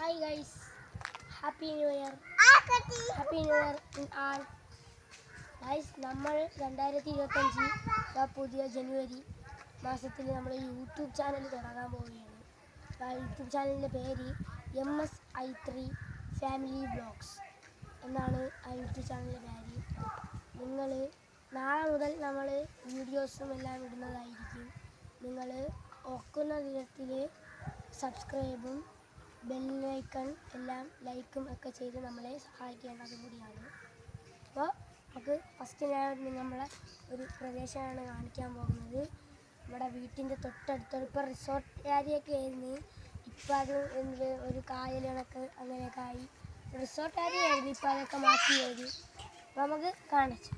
Hi guys, Happy New Year. Happy New Year in all. Guys, നമ്മൾ 2025 പുതിയ ജനുവരി മാസത്തിൽ നമ്മൾ യൂട്യൂബ് ചാനൽ തുടങ്ങാൻ പോവുകയാണ്. യൂട്യൂബ് ചാനലിൻ്റെ പേര് MSI3 ഫാമിലി വ്ളോഗ്സ് എന്നാണ് ആ യൂട്യൂബ് ചാനലിൻ്റെ പേര്. നിങ്ങൾ നാളെ മുതൽ നമ്മൾ വീഡിയോസും എല്ലാം ഇടുന്നതായിരിക്കും. നിങ്ങൾ ഒക്കുന്ന വിധത്തിൽ സബ്സ്ക്രൈബും ബെല്ലൈക്കൺ എല്ലാം ലൈക്കും ഒക്കെ ചെയ്ത് നമ്മളെ സഹായിക്കേണ്ടതും കൂടിയാണ്. അപ്പോൾ നമുക്ക് ഫസ്റ്റ് ഞാൻ നമ്മളെ ഒരു പ്രദേശമാണ് കാണിക്കാൻ പോകുന്നത്. നമ്മുടെ വീട്ടിൻ്റെ തൊട്ടടുത്ത് ഇപ്പോൾ റിസോർട്ട് ഏരിയയൊക്കെ ആയിരുന്നു. ഇപ്പോൾ അത് ഒരു കായൽ കണക്ക് അങ്ങനെയൊക്കെ ആയി. റിസോർട്ട് ഏരിയ ആയിരുന്നു, ഇപ്പോൾ അതൊക്കെ മാറ്റി വരും. അപ്പോൾ നമുക്ക് കാണിച്ചു.